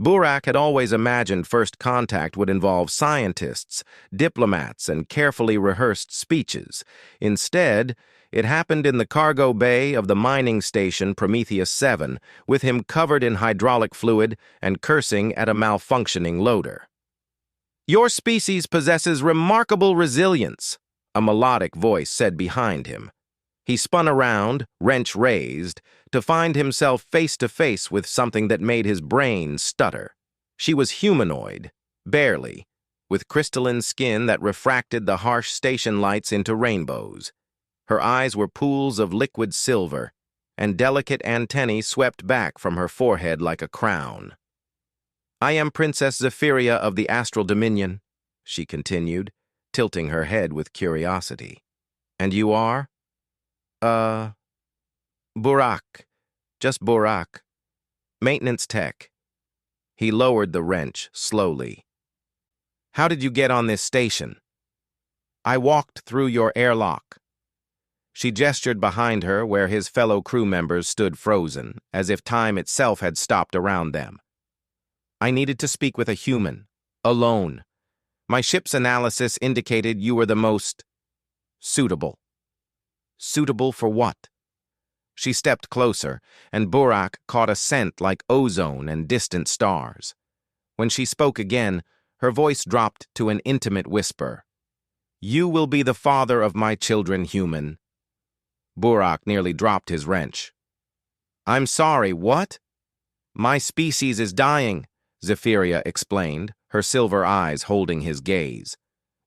Burak had always imagined first contact would involve scientists, diplomats, and carefully rehearsed speeches. Instead, it happened in the cargo bay of the mining station Prometheus 7, with him covered in hydraulic fluid and cursing at a malfunctioning loader. "Your species possesses remarkable resilience," a melodic voice said behind him. He spun around, wrench raised, to find himself face to face with something that made his brain stutter. She was humanoid, barely, with crystalline skin that refracted the harsh station lights into rainbows. Her eyes were pools of liquid silver, and delicate antennae swept back from her forehead like a crown. "I am Princess Zephyria of the Astral Dominion," she continued, tilting her head with curiosity. "And you are?" Burak. Just Burak. Maintenance tech." He lowered the wrench slowly. "How did you get on this station?" "I walked through your airlock." She gestured behind her where his fellow crew members stood frozen, as if time itself had stopped around them. "I needed to speak with a human, alone. My ship's analysis indicated you were the most suitable." "Suitable for what?" She stepped closer, and Burak caught a scent like ozone and distant stars. When she spoke again, her voice dropped to an intimate whisper. "You will be the father of my children, human." Burak nearly dropped his wrench. "I'm sorry, what?" "My species is dying," Zephyria explained, her silver eyes holding his gaze.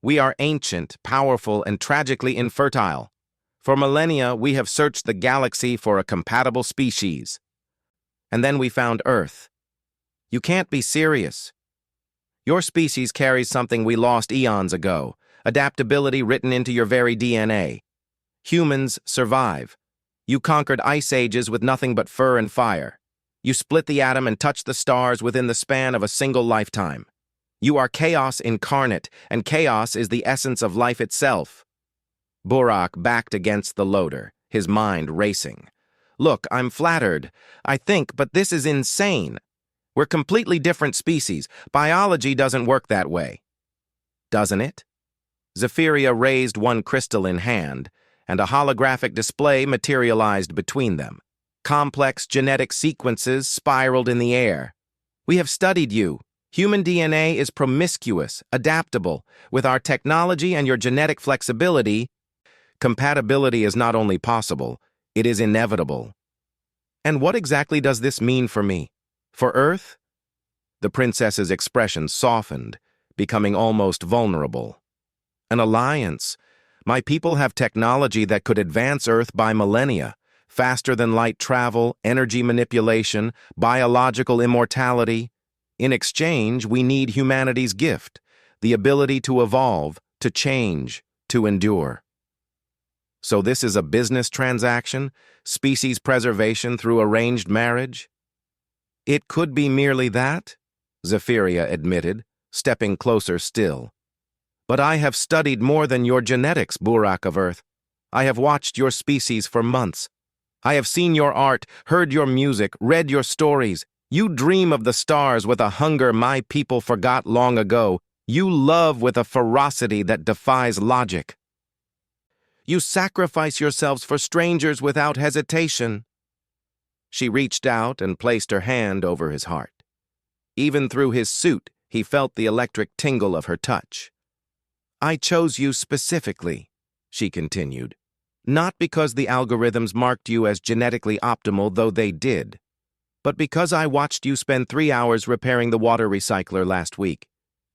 "We are ancient, powerful, and tragically infertile. For millennia, we have searched the galaxy for a compatible species. And then we found Earth. You can't be serious. Your species carries something we lost eons ago, adaptability written into your very DNA. Humans survive. You conquered ice ages with nothing but fur and fire. You split the atom and touched the stars within the span of a single lifetime. You are chaos incarnate, and chaos is the essence of life itself." Burak backed against the loader, his mind racing. "Look, I'm flattered, I think, but this is insane. We're completely different species. Biology doesn't work that way." "Doesn't it?" Zephyria raised one crystalline hand, and a holographic display materialized between them. Complex genetic sequences spiraled in the air. "We have studied you. Human DNA is promiscuous, adaptable. With our technology and your genetic flexibility, compatibility is not only possible, it is inevitable." "And what exactly does this mean for me? For Earth?" The princess's expression softened, becoming almost vulnerable. "An alliance. My people have technology that could advance Earth by millennia. Faster than light travel, energy manipulation, biological immortality. In exchange, we need humanity's gift, the ability to evolve, to change, to endure." "So this is a business transaction? Species preservation through arranged marriage?" "It could be merely that," Zephyria admitted, stepping closer still. "But I have studied more than your genetics, Burak of Earth. I have watched your species for months. I have seen your art, heard your music, read your stories. You dream of the stars with a hunger my people forgot long ago. You love with a ferocity that defies logic. You sacrifice yourselves for strangers without hesitation." She reached out and placed her hand over his heart. Even through his suit, he felt the electric tingle of her touch. "I chose you specifically," she continued, "not because the algorithms marked you as genetically optimal, though they did, but because I watched you spend 3 hours repairing the water recycler last week,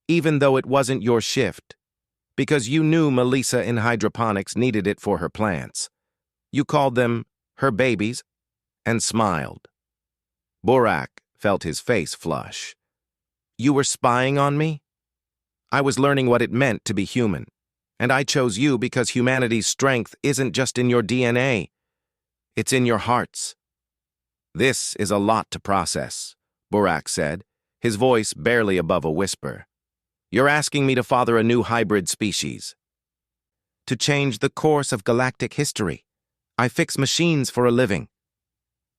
even though it wasn't your shift. Because you knew Melissa in hydroponics needed it for her plants. You called them her babies and smiled." Burak felt his face flush. "You were spying on me? I was learning what it meant to be human, and I chose you because humanity's strength isn't just in your DNA. It's in your hearts." "This is a lot to process," Burak said, his voice barely above a whisper. "You're asking me to father a new hybrid species." "To change the course of galactic history. I fix machines for a living."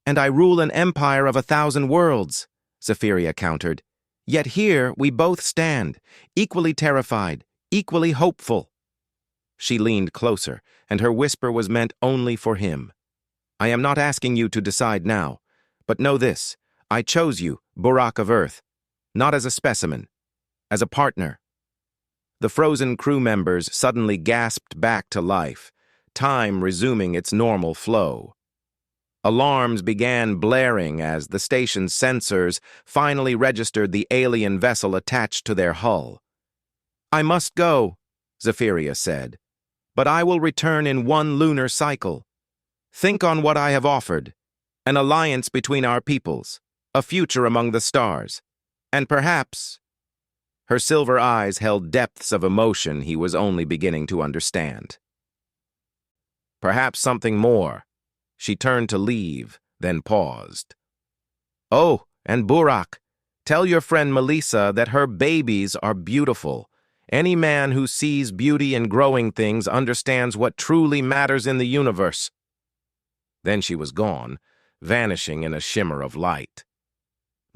"And I rule an empire of 1,000 worlds," Zephyria countered, Yet here we both stand, equally terrified, equally hopeful. She leaned closer, and her whisper was meant only for him. I am not asking you to decide now, but know this. I chose you, Burak of Earth, not as a specimen, as a partner. The frozen crew members suddenly gasped back to life, time resuming its normal flow. Alarms began blaring as the station's sensors finally registered the alien vessel attached to their hull. I must go, Zephyria said, but I will return in one lunar cycle. Think on what I have offered, an alliance between our peoples, a future among the stars, and perhaps... Her silver eyes held depths of emotion he was only beginning to understand. Perhaps something more. She turned to leave, then paused. Oh, and Burak, tell your friend Melissa that her babies are beautiful. Any man who sees beauty in growing things understands what truly matters in the universe. Then she was gone, vanishing in a shimmer of light.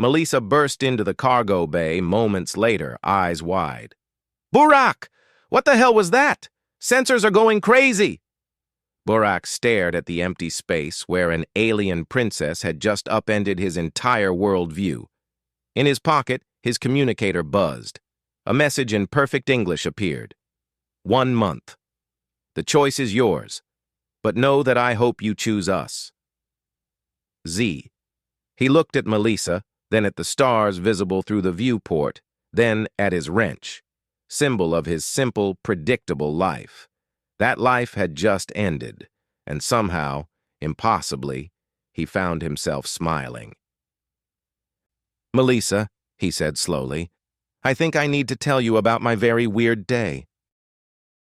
Melissa burst into the cargo bay moments later, eyes wide. Burak! What the hell was that? Sensors are going crazy! Burak stared at the empty space where an alien princess had just upended his entire worldview. In his pocket, his communicator buzzed. A message in perfect English appeared. 1 month. The choice is yours, but know that I hope you choose us. Z. He looked at Melissa, then at the stars visible through the viewport, then at his wrench, symbol of his simple, predictable life. That life had just ended, and somehow, impossibly, he found himself smiling. Melissa, he said slowly, I think I need to tell you about my very weird day.